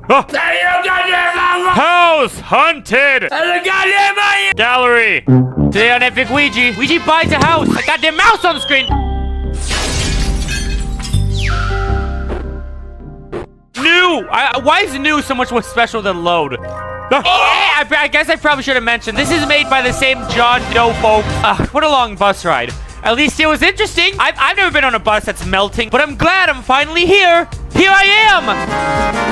Oh. House hunted. Gallery. Today on EpicWeegee, Ouija buys a house. A goddamn mouse on the screen. New. Why is new so much more special than load? I guess I probably should have mentioned this is made by the same John Doe folk. What a long bus ride. At least it was interesting. I've never been on a bus that's melting, but I'm glad I'm finally here. Here I am!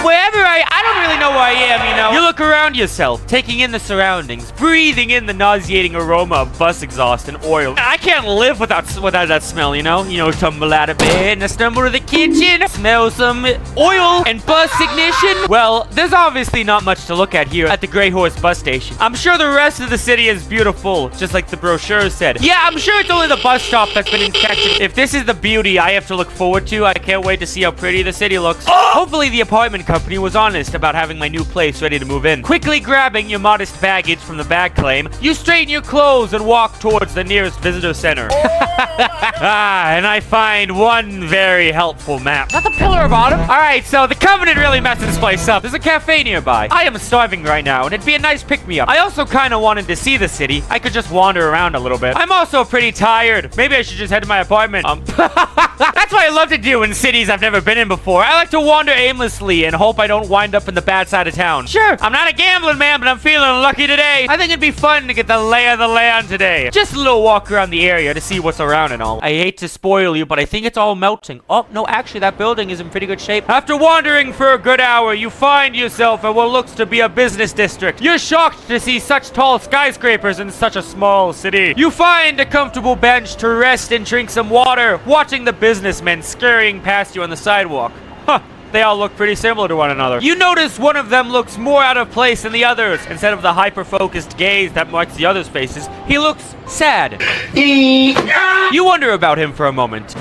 Wherever I don't really know where I am, you know. You look around yourself, taking in the surroundings, breathing in the nauseating aroma of bus exhaust and oil. I can't live without that smell, you know? You know, tumble out of bed and I stumble to the kitchen, smell some oil and bus ignition. Well, there's obviously not much to look at here at the Grey Horse bus station. I'm sure the rest of the city is beautiful, just like the brochure said. Yeah, I'm sure it's only the bus stop that's been infected. If this is the beauty I have to look forward to, I can't wait to see how pretty the city looks. Hopefully the apartment company was honest about having my new place ready to move in. Quickly grabbing your modest baggage from the bag claim, you straighten your clothes and walk towards the nearest visitor center. And I find one very helpful map. Is that the Pillar of Autumn? Alright, so the Covenant really messed this place up. There's a cafe nearby. I am starving right now, and it'd be a nice pick-me-up. I also kind of wanted to see the city. I could just wander around a little bit. I'm also pretty tired. Maybe I should just head to my apartment. That's what I love to do in cities I've never been in before. I like to wander aimlessly and hope I don't wind up in the bad side of town. Sure, I'm not a gambling man, but I'm feeling lucky today. I think it'd be fun to get the lay of the land today. Just a little walk around the area to see what's around and all. I hate to spoil you, but I think it's all melting. Oh, no, actually, that building is in pretty good shape. After wandering for a good hour, you find yourself in what looks to be a business district. You're shocked to see such tall skyscrapers in such a small city. You find a comfortable bench to rest and drink some water, watching the businessmen scurrying past you on the sidewalk. Huh. They all look pretty similar to one another. You notice one of them looks more out of place than the others. Instead of the hyper-focused gaze that marks the others' faces, he looks sad. You wonder about him for a moment.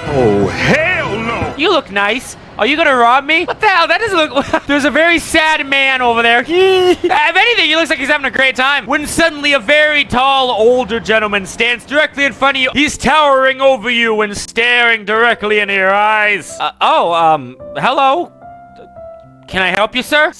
Oh, hell no! You look nice. Are you gonna rob me? What the hell? That doesn't look... There's a very sad man over there. If anything, he looks like he's having a great time. When suddenly a very tall, older gentleman stands directly in front of you. He's towering over you and staring directly into your eyes. Hello? Can I help you, sir?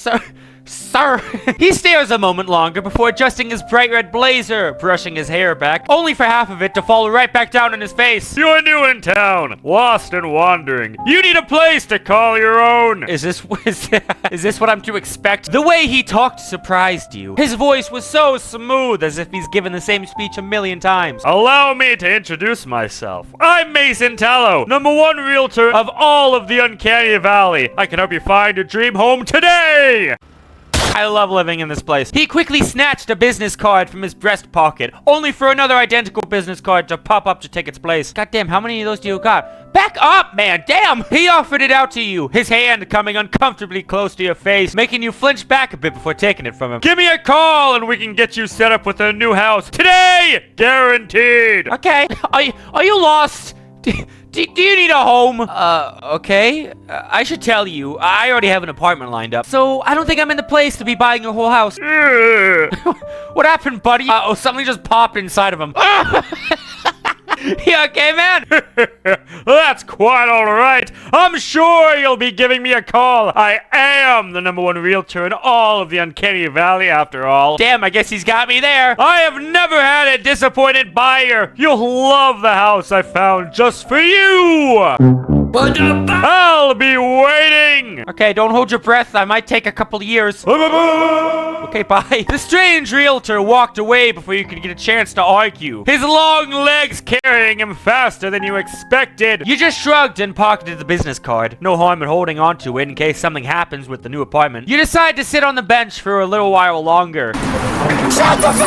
Sir? He stares a moment longer before adjusting his bright red blazer, brushing his hair back, only for half of it to fall right back down in his face. You're new in town, lost and wandering. You need a place to call your own. Is this what I'm to expect? The way he talked surprised you. His voice was so smooth, as if he's given the same speech a million times. Allow me to introduce myself. I'm Mason Tallow, #1 realtor of all of the Uncanny Valley. I can help you find your dream home today. I love living in this place. He quickly snatched a business card from his breast pocket, only for another identical business card to pop up to take its place. Goddamn, how many of those do you got? Back up, man, damn! He offered it out to you, his hand coming uncomfortably close to your face, making you flinch back a bit before taking it from him. Give me a call and we can get you set up with a new house today! Guaranteed! Okay, are you lost? Do you need a home? Okay. I should tell you, I already have an apartment lined up, so I don't think I'm in the place to be buying your whole house. What happened, buddy? Oh, something just popped inside of him. You okay, man? That's quite all right. I'm sure you'll be giving me a call. I am the #1 realtor in all of the Uncanny Valley, after all. Damn, I guess he's got me there. I have never had a disappointed buyer. You'll love the house I found just for you. I'll be waiting. Okay, don't hold your breath. I might take a couple of years. Okay, bye. The strange realtor walked away before you could get a chance to argue, his long legs carrying him faster than you expected. You just shrugged and pocketed the business card. No harm in holding on to it in case something happens with the new apartment. You decide to sit on the bench for a little while longer.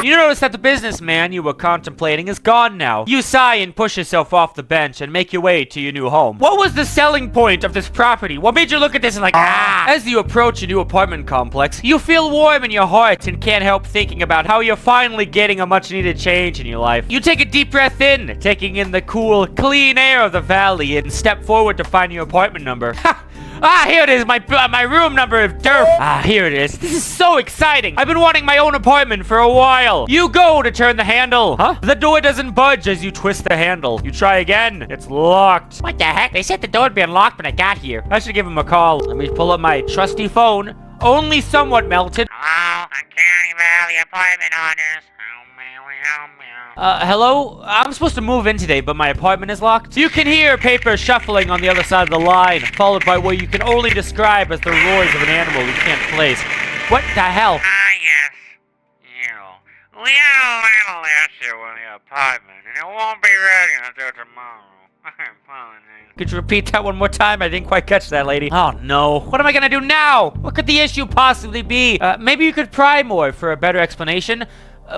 You notice that the businessman you were contemplating is gone now. You sigh and push yourself off the bench and make your way to your new home. What was the selling point of this property? What made you look at this and like, As you approach your new apartment complex, you feel warm in your heart and can't help thinking about how you're finally getting a much-needed change in your life. You take a deep breath in, taking in the cool, clean air of the valley, and step forward to find your apartment number. Ah, here it is, my room number of derp. Ah, here it is. This is so exciting. I've been wanting my own apartment for a while. You go to turn the handle. Huh? The door doesn't budge as you twist the handle. You try again. It's locked. What the heck? They said the door would be unlocked when I got here. I should give him a call. Let me pull up my trusty phone. Only somewhat melted. Hello, Uncanny Valley apartment owners. Hello? I'm supposed to move in today, but my apartment is locked. You can hear paper shuffling on the other side of the line, followed by what you can only describe as the roars of an animal you can't place. What the hell? Yes. You. We had a little issue with the apartment, and it won't be ready until tomorrow. I'm apologizing. Could you repeat that one more time? I didn't quite catch that, lady. Oh, no. What am I gonna do now? What could the issue possibly be? Maybe you could pry more for a better explanation.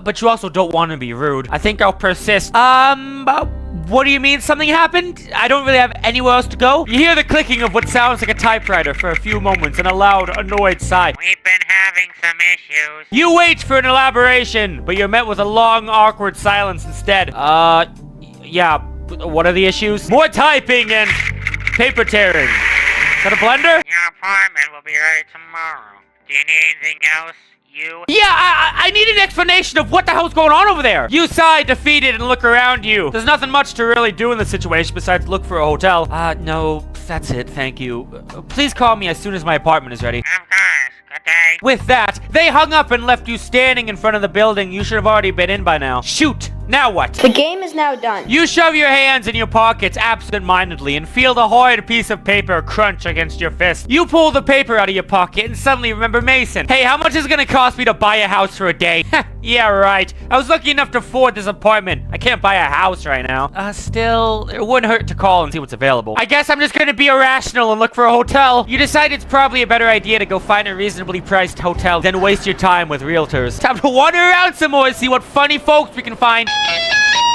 But you also don't want to be rude. I think I'll persist. What do you mean something happened? I don't really have anywhere else to go. You hear the clicking of what sounds like a typewriter for a few moments and a loud, annoyed sigh. We've been having some issues. You wait for an elaboration, but you're met with a long, awkward silence instead. Yeah, what are the issues? More typing and paper tearing. Is that a blender? Your apartment will be ready tomorrow. Do you need anything else? Yeah, I need an explanation of what the hell's going on over there. You sigh, defeated, and look around you. There's nothing much to really do in this situation besides look for a hotel. No, that's it, thank you. Please call me as soon as my apartment is ready. Of course, good day. With that, they hung up and left you standing in front of the building you should have already been in by now. Shoot! Now what? The game is now done. You shove your hands in your pockets absent-mindedly and feel the hard piece of paper crunch against your fist. You pull the paper out of your pocket and suddenly remember Mason. Hey, how much is it gonna cost me to buy a house for a day? Yeah, right. I was lucky enough to afford this apartment. I can't buy a house right now. Still, it wouldn't hurt to call and see what's available. I guess I'm just gonna be irrational and look for a hotel. You decide it's probably a better idea to go find a reasonably priced hotel than waste your time with realtors. Time to wander around some more and see what funny folks we can find.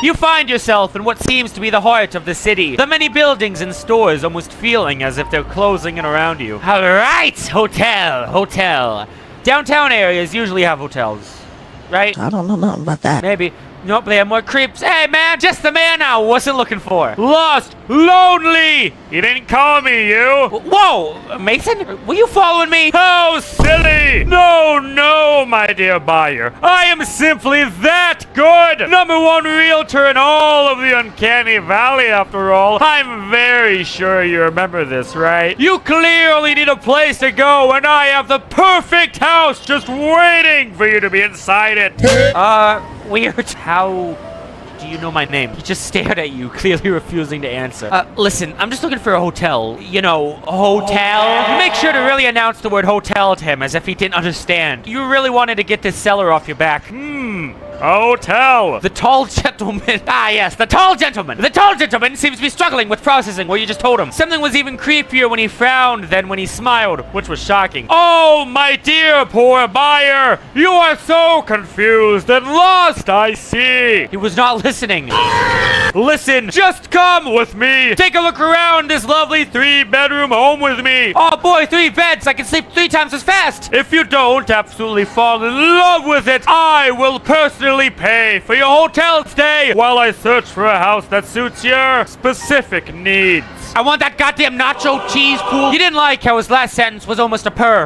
You find yourself in what seems to be the heart of the city. The many buildings and stores almost feeling as if they're closing in around you. All right, hotel. Downtown areas usually have hotels, right? I don't know nothing about that. Maybe. Nope, they have more creeps. Hey, man, just the man I wasn't looking for. Lost, lonely. You didn't call me, you. Whoa, Mason, were you following me? How silly. No, my dear buyer. I am simply that good. #1 realtor in all of the Uncanny Valley, after all. I'm very sure you remember this, right? You clearly need a place to go, and I have the perfect house just waiting for you to be inside it. Weird. How do you know my name? He just stared at you, clearly refusing to answer. Listen, I'm just looking for a hotel. You know, hotel? Make sure to really announce the word hotel to him as if he didn't understand. You really wanted to get this seller off your back. Hotel. The tall gentleman. Ah, yes, the tall gentleman. The tall gentleman seems to be struggling with processing what you just told him. Something was even creepier when he frowned than when he smiled, which was shocking. Oh, my dear poor buyer. You are so confused and lost, I see. He was not listening. Listen, just come with me. Take a look around this lovely 3-bedroom home with me. Oh boy, 3 beds. I can sleep 3 times as fast. If you don't absolutely fall in love with it, I will personally pay for your hotel stay while I search for a house that suits your specific needs. I want that goddamn nacho cheese pool. You didn't like how his last sentence was almost a purr.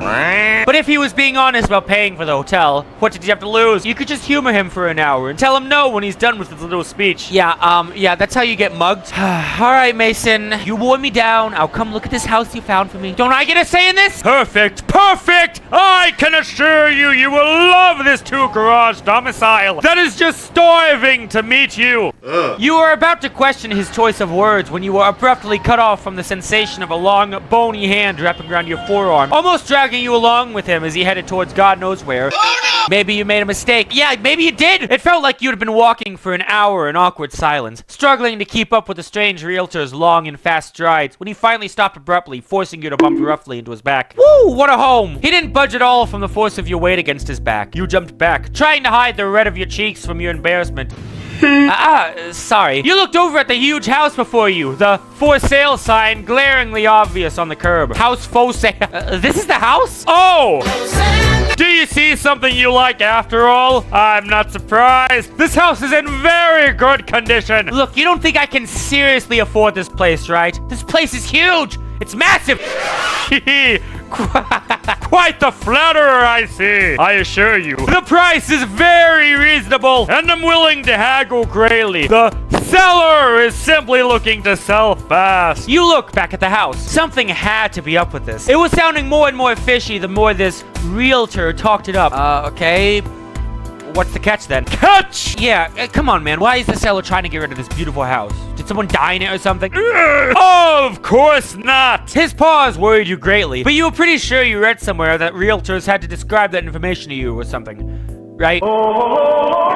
But if he was being honest about paying for the hotel, what did you have to lose? You could just humor him for an hour and tell him no when he's done with his little speech. Yeah, that's how you get mugged. All right, Mason, you wore me down. I'll come look at this house you found for me. Don't I get a say in this? Perfect. I can assure you, you will love this 2-garage domicile that is just starving to meet you. You were about to question his choice of words when you were abruptly cut off from the sensation of a long, bony hand wrapping around your forearm, almost dragging you along with him as he headed towards God knows where. Maybe you made a mistake. Yeah, maybe you did. It felt like you'd been walking for an hour in awkward silence, struggling to keep up with the strange realtor's long and fast strides when he finally stopped abruptly, forcing you to bump roughly into his back. Woo, what a home. He didn't budge at all from the force of your weight against his back. You jumped back, trying to hide the red of your cheeks from your embarrassment. Sorry. You looked over at the huge house before you, the for sale sign glaringly obvious on the curb. House for sale. This is the house? Oh! Do you see something you like after all? I'm not surprised. This house is in very good condition. Look, you don't think I can seriously afford this place, right? This place is huge. It's massive. Quite the flatterer, I see. I assure you, the price is very reasonable, and I'm willing to haggle greatly. The seller is simply looking to sell fast. You look back at the house. Something had to be up with this. It was sounding more and more fishy the more this realtor talked it up. Okay. What's the catch then? Catch! Yeah, come on, man. Why is the seller trying to get rid of this beautiful house? Did someone die in it or something? Of course not! His pause worried you greatly, but you were pretty sure you read somewhere that realtors had to describe that information to you or something. Right?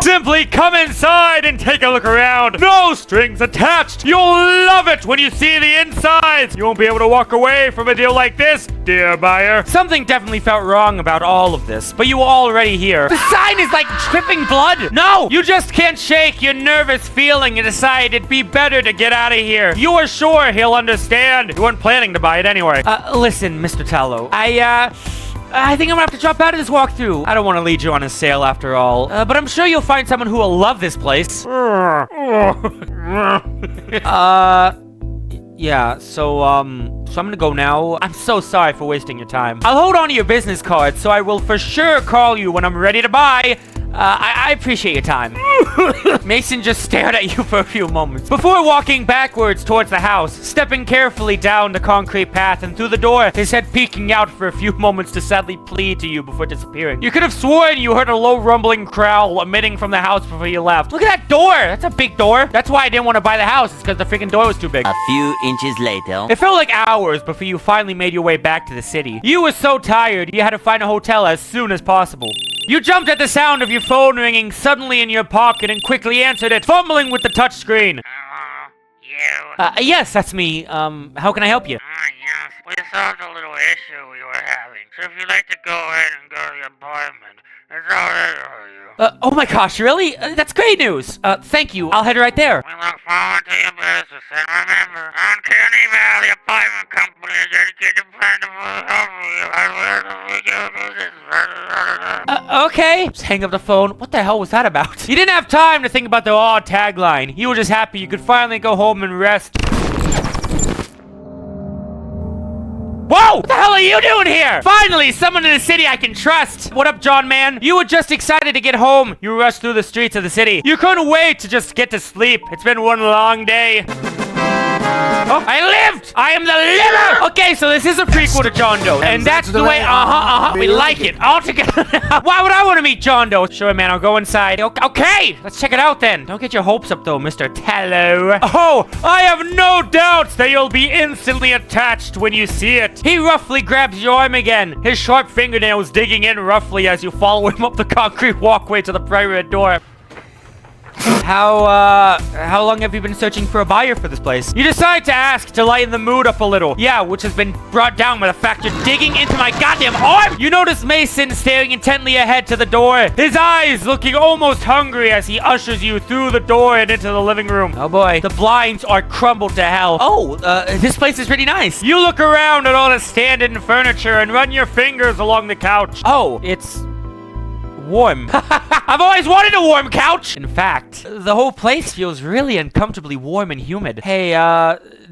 Simply come inside and take a look around. No strings attached. You'll love it when you see the insides. You won't be able to walk away from a deal like this, dear buyer. Something definitely felt wrong about all of this, but you were already here. The sign is like dripping blood. No, you just can't shake your nervous feeling and decide it'd be better to get out of here. You are sure he'll understand. You weren't planning to buy it anyway. Listen, Mr. Tallow, I think I'm gonna have to drop out of this walkthrough. I don't want to lead you on a sale after all, but I'm sure you'll find someone who will love this place. Yeah, so I'm gonna go now. I'm so sorry for wasting your time. I'll hold on to your business card, so I will for sure call you when I'm ready to buy. I appreciate your time. Mason just stared at you for a few moments before walking backwards towards the house, stepping carefully down the concrete path and through the door, his head peeking out for a few moments to sadly plead to you before disappearing. You could have sworn you heard a low rumbling growl emitting from the house before you left. Look at that door! That's a big door. That's why I didn't want to buy the house. It's because the freaking door was too big. A few inches later. It felt like hours before you finally made your way back to the city. You were so tired, you had to find a hotel as soon as possible. You jumped at the sound of your phone ringing suddenly in your pocket and quickly answered it, fumbling with the touchscreen. You? Yes, that's me. How can I help you? Yes. We solved a little issue we were having. So if you'd like to go ahead and go to the apartment, it's all right for you. Oh my gosh, really? That's great news. Thank you. I'll head right there. We look forward to your business, and remember, Uncanny Valley Apartment Company is dedicated to find Okay. Just hang up the phone. What the hell was that about? You didn't have time to think about the odd tagline. You were just happy you could finally go home and rest. Whoa! What the hell are you doing here? Finally, someone in the city I can trust. What up, John, man? You were just excited to get home. You rushed through the streets of the city. You couldn't wait to just get to sleep. It's been one long day. Oh, I lived! I am the liver! Okay, so this is a prequel to John Doe. And that's the way, we like it. All together. Why would I want to meet John Doe? Sure, man, I'll go inside. Okay, let's check it out then. Don't get your hopes up, though, Mr. Tallow. Oh, I have no doubts that you'll be instantly attached when you see it. He roughly grabs your arm again, his sharp fingernails digging in roughly as you follow him up the concrete walkway to the private door. How long have you been searching for a buyer for this place? You decide to ask to lighten the mood up a little. Yeah, which has been brought down by the fact you're digging into my goddamn arm! You notice Mason staring intently ahead to the door, his eyes looking almost hungry as he ushers you through the door and into the living room. Oh boy, the blinds are crumbled to hell. Oh, this place is pretty nice. You look around at all the stand-in furniture and run your fingers along the couch. Oh, it's warm. I've always wanted a warm couch! In fact, the whole place feels really uncomfortably warm and humid. Hey,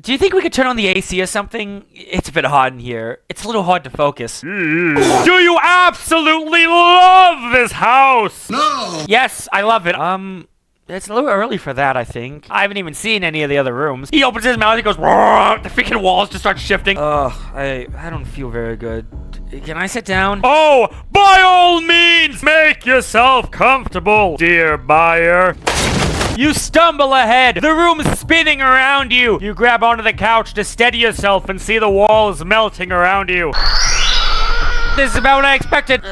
do you think we could turn on the AC or something? It's a bit hot in here. It's a little hard to focus. Do you absolutely love this house? No! Yes, I love it. It's a little early for that, I think. I haven't even seen any of the other rooms. He opens his mouth, he goes, "Roar!" The freaking walls just start shifting. Ugh, I don't feel very good. Can I sit down? Oh, by all means, make yourself comfortable, dear buyer. You stumble ahead. The room is spinning around you. You grab onto the couch to steady yourself and see the walls melting around you. This is about what I expected.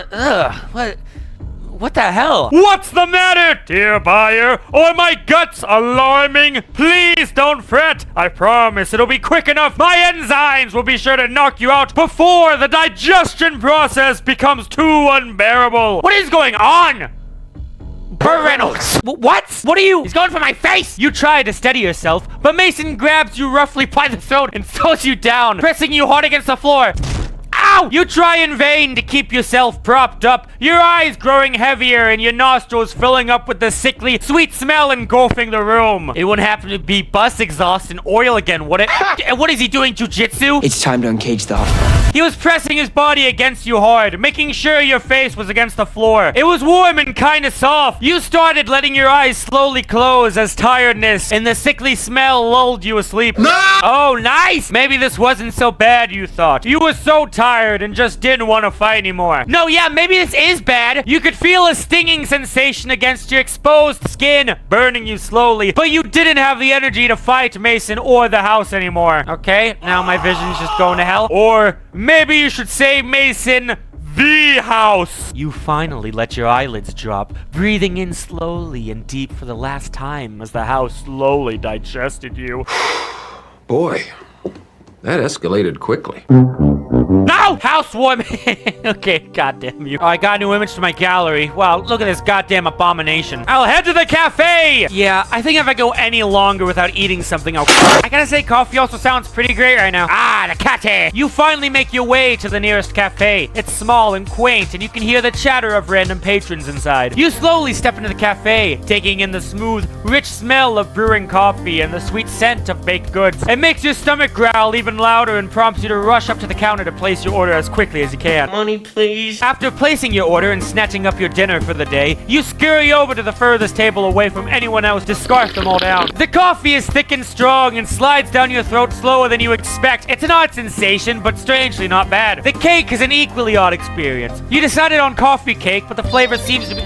What the hell? What's the matter, dear buyer? Are my guts alarming? Please don't fret. I promise it'll be quick enough. My enzymes will be sure to knock you out before the digestion process becomes too unbearable. What is going on? Burt Reynolds. What? What are you? He's going for my face. You try to steady yourself, but Mason grabs you roughly by the throat and throws you down, pressing you hard against the floor. Ow! You try in vain to keep yourself propped up, your eyes growing heavier and your nostrils filling up with the sickly, sweet smell engulfing the room. It wouldn't happen to be bus exhaust and oil again, would it? What is he doing, jujitsu? It's time to uncage the He was pressing his body against you hard, making sure your face was against the floor. It was warm and kind of soft. You started letting your eyes slowly close as tiredness and the sickly smell lulled you asleep. No! Oh, nice! Maybe this wasn't so bad, you thought. You were so tired and just didn't want to fight anymore. No, yeah, maybe this is bad. You could feel a stinging sensation against your exposed skin, burning you slowly, but you didn't have the energy to fight Mason or the house anymore. Okay, now my vision's just going to hell. Or maybe you should say Mason the house. You finally let your eyelids drop, breathing in slowly and deep for the last time as the house slowly digested you. Boy, that escalated quickly. No! Housewarming! Okay, goddamn you. Oh, I got a new image to my gallery. Wow, look at this goddamn abomination. I'll head to the cafe! Yeah, I think if I go any longer without eating something, I gotta say, coffee also sounds pretty great right now. Ah, the cafe! You finally make your way to the nearest cafe. It's small and quaint, and you can hear the chatter of random patrons inside. You slowly step into the cafe, taking in the smooth, rich smell of brewing coffee and the sweet scent of baked goods. It makes your stomach growl even louder and prompts you to rush up to the counter to place your order as quickly as you can. Money, please. After placing your order and snatching up your dinner for the day, you scurry over to the furthest table away from anyone else to scarf them all down. The coffee is thick and strong and slides down your throat slower than you expect. It's an odd sensation, but strangely not bad. The cake is an equally odd experience. You decided on coffee cake, but the flavor seems to be...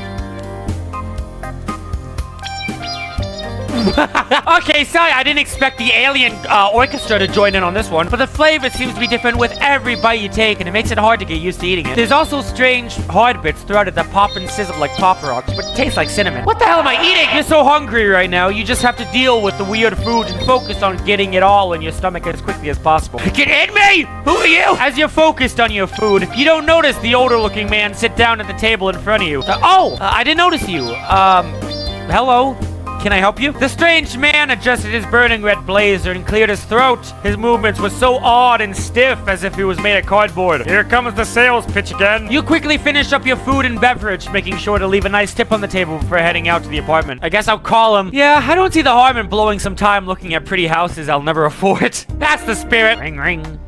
Okay, sorry, I didn't expect the alien orchestra to join in on this one, but the flavor seems to be different with every bite you take, and it makes it hard to get used to eating it. There's also strange hard bits throughout it that pop and sizzle like Pop Rocks, but taste like cinnamon. What the hell am I eating? You're so hungry right now, you just have to deal with the weird food and focus on getting it all in your stomach as quickly as possible. Get in me! Who are you? As you're focused on your food, you don't notice the older-looking man sit down at the table in front of you. I didn't notice you. Hello? Can I help you? The strange man adjusted his burning red blazer and cleared his throat. His movements were so odd and stiff as if he was made of cardboard. Here comes the sales pitch again. You quickly finish up your food and beverage, making sure to leave a nice tip on the table before heading out to the apartment. I guess I'll call him. Yeah, I don't see the harm in blowing some time looking at pretty houses I'll never afford. That's the spirit. Ring, ring.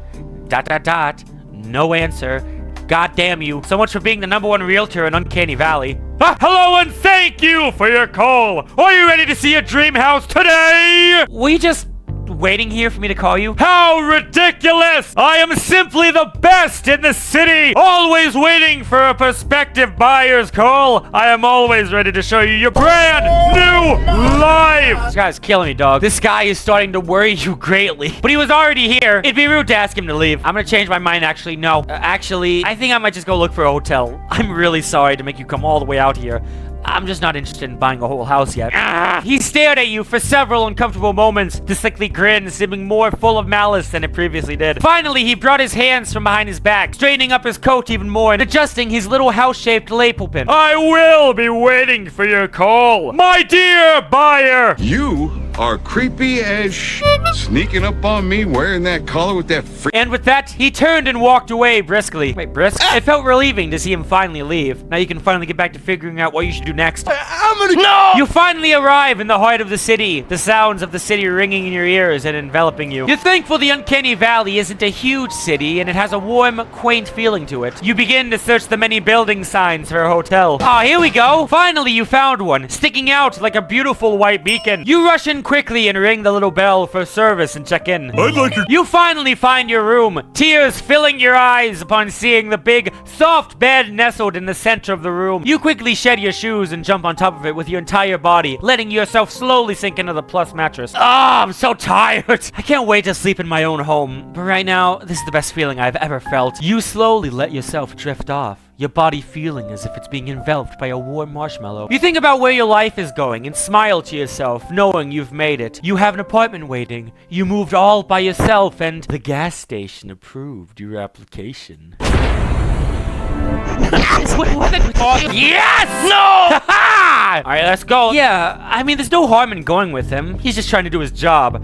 Dot, dot, dot. No answer. God damn you. So much for being the #1 realtor in Uncanny Valley. Hello and thank you for your call. Are you ready to see a dream house today? Were you just waiting here for me to call you? How ridiculous! I am simply the best in the city! Always waiting for a prospective buyer's call. I am always ready to show you your brand new life! This guy's killing me, dog. This guy is starting to worry you greatly. But he was already here. It'd be rude to ask him to leave. I'm gonna change my mind, actually. No. Actually, I think I might just go look for a hotel. I'm really sorry to make you come all the way out here. I'm just not interested in buying a whole house yet. He stared at you for several uncomfortable moments, the sickly grin seeming more full of malice than it previously did. Finally, he brought his hands from behind his back, straightening up his coat even more and adjusting his little house-shaped lapel pin. I will be waiting for your call, my dear buyer! You are creepy as shit, sneaking up on me wearing that collar with that And with that, he turned and walked away briskly. Wait, brisk? It felt relieving to see him finally leave. Now you can finally get back to figuring out what you should do next. No! You finally arrive in the heart of the city, the sounds of the city ringing in your ears and enveloping you. You're thankful the Uncanny Valley isn't a huge city and it has a warm, quaint feeling to it. You begin to search the many building signs for a hotel. Oh, here we go. Finally, you found one, sticking out like a beautiful white beacon. You rush in quickly and ring the little bell for service and check in. I'd like your... You finally find your room, tears filling your eyes upon seeing the big, soft bed nestled in the center of the room. You quickly shed your shoes and jump on top of it with your entire body, letting yourself slowly sink into the plush mattress. Ah, I'm so tired. I can't wait to sleep in my own home. But right now, this is the best feeling I've ever felt. You slowly let yourself drift off, your body feeling as if it's being enveloped by a warm marshmallow. You think about where your life is going and smile to yourself, knowing you've made it. You have an apartment waiting. You moved all by yourself, and the gas station approved your application. Yes! No! Alright, let's go. Yeah, I mean, there's no harm in going with him. He's just trying to do his job.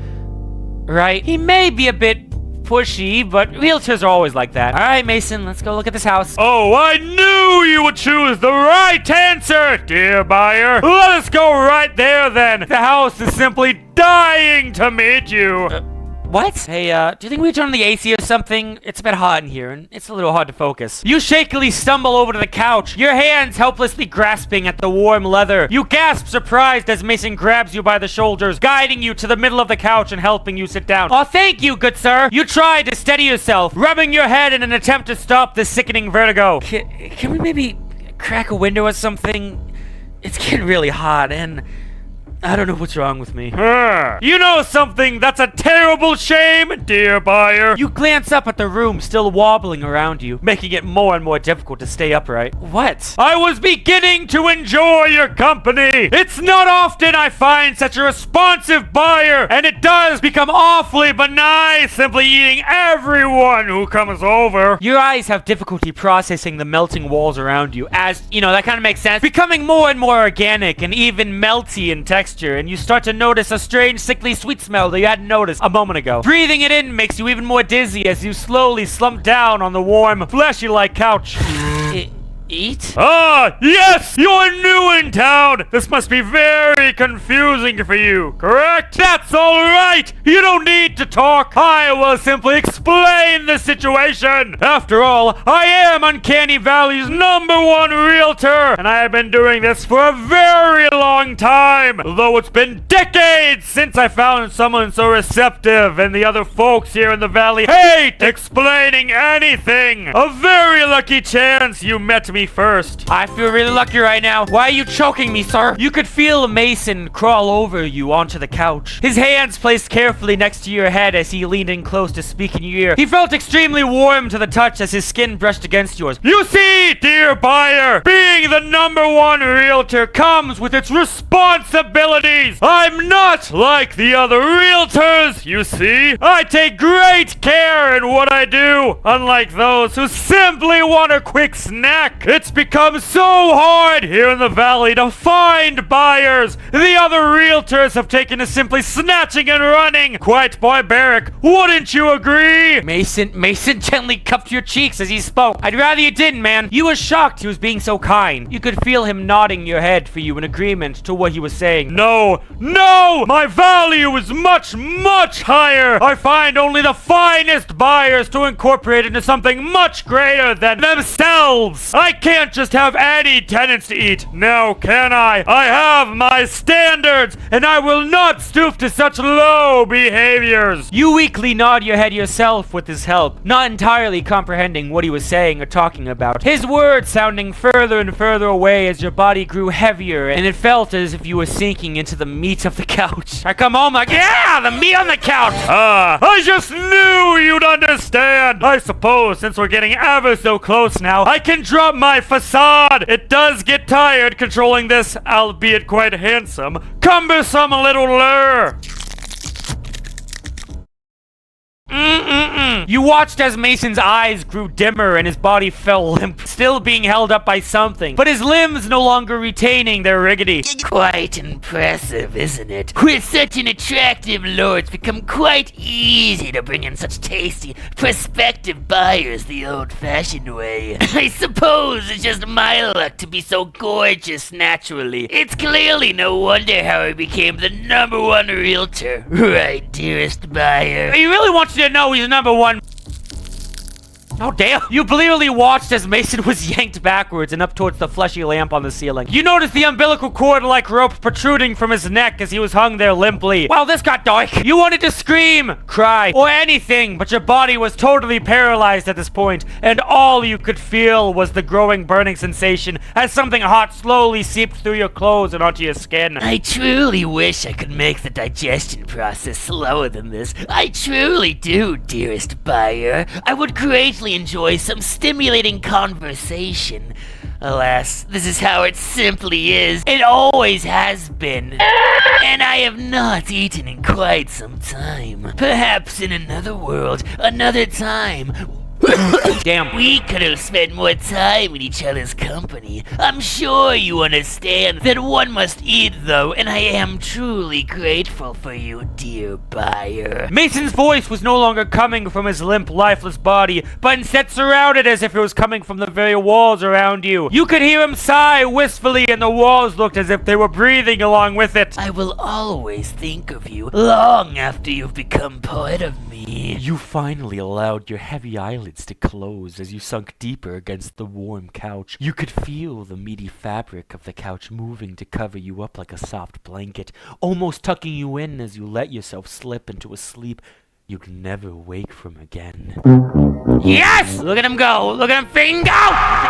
Right? He may be a bit pushy, but realtors are always like that. Alright, Mason, let's go look at this house. Oh, I knew you would choose the right answer, dear buyer. Let us go right there, then. The house is simply dying to meet you. What? Hey, do you think we turn on the AC or something? It's a bit hot in here, and it's a little hard to focus. You shakily stumble over to the couch, your hands helplessly grasping at the warm leather. You gasp surprised as Mason grabs you by the shoulders, guiding you to the middle of the couch and helping you sit down. Oh, thank you, good sir. You try to steady yourself, rubbing your head in an attempt to stop the sickening vertigo. Can we maybe crack a window or something? It's getting really hot, and I don't know what's wrong with me. You know something? That's a terrible shame, dear buyer. You glance up at the room still wobbling around you, making it more and more difficult to stay upright. What? I was beginning to enjoy your company. It's not often I find such a responsive buyer, and it does become awfully benign simply eating everyone who comes over. Your eyes have difficulty processing the melting walls around you, as, you know, that kind of makes sense. Becoming more and more organic and even melty in texture, and you start to notice a strange, sickly sweet smell that you hadn't noticed a moment ago. Breathing it in makes you even more dizzy as you slowly slump down on the warm, fleshy-like couch. Eat? Ah, yes! You're new in town! This must be very confusing for you, correct? That's alright! You don't need to talk! I will simply explain the situation! After all, I am Uncanny Valley's #1 realtor, and I have been doing this for a very long time, though it's been decades since I found someone so receptive, and the other folks here in the valley hate explaining anything! A very lucky chance you met me first. I feel really lucky right now. Why are you choking me, sir? You could feel Mason crawl over you onto the couch, his hands placed carefully next to your head as he leaned in close to speak in your ear. He felt extremely warm to the touch as his skin brushed against yours. You see, dear buyer, being the #1 realtor comes with its responsibilities. I'm not like the other realtors, you see. I take great care in what I do, unlike those who simply want a quick snack. It's become so hard here in the valley to find buyers. The other realtors have taken to simply snatching and running. Quite barbaric, wouldn't you agree? Mason gently cupped your cheeks as he spoke. I'd rather you didn't, man. You were shocked he was being so kind. You could feel him nodding your head for you in agreement to what he was saying. No! My value is much, much higher. I find only the finest buyers to incorporate into something much greater than themselves. I can't just have any tenants to eat, now can I? I have my standards, and I will not stoop to such low behaviors. You weakly nod your head yourself with his help, not entirely comprehending what he was saying or talking about. His words sounding further and further away as your body grew heavier, and it felt as if you were sinking into the meat of the couch. I come home like, yeah, the meat on the couch. I just knew you'd understand. I suppose since we're getting ever so close now, I can drop my facade. It does get tired controlling this, albeit quite handsome, cumbersome little lure. You watched as Mason's eyes grew dimmer and his body fell limp, still being held up by something, but his limbs no longer retaining their rigidity. Quite impressive, isn't it? With such an attractive lure, it's become quite easy to bring in such tasty, prospective buyers the old-fashioned way. I suppose it's just my luck to be so gorgeous naturally. It's clearly no wonder how I became the #1 realtor. Right, dearest buyer? He really wants you to know he's #1. Oh, damn. You clearly watched as Mason was yanked backwards and up towards the fleshy lamp on the ceiling. You noticed the umbilical cord-like rope protruding from his neck as he was hung there limply. Wow, this got dark. You wanted to scream, cry, or anything, but your body was totally paralyzed at this point, and all you could feel was the growing burning sensation as something hot slowly seeped through your clothes and onto your skin. I truly wish I could make the digestion process slower than this. I truly do, dearest buyer. I would greatly enjoy some stimulating conversation. Alas, this is how it simply is. It always has been. And I have not eaten in quite some time. Perhaps in another world, another time. Damn. We could have spent more time in each other's company. I'm sure you understand that one must eat, though, and I am truly grateful for you, dear buyer. Mason's voice was no longer coming from his limp, lifeless body, but instead surrounded as if it was coming from the very walls around you. You could hear him sigh wistfully, and the walls looked as if they were breathing along with it. I will always think of you long after you've become part of me. You finally allowed your heavy eyelids to close as you sunk deeper against the warm couch. You could feel the meaty fabric of the couch moving to cover you up like a soft blanket, almost tucking you in as you let yourself slip into a sleep you'd never wake from again. Yes! Look at him go! Look at him freaking go!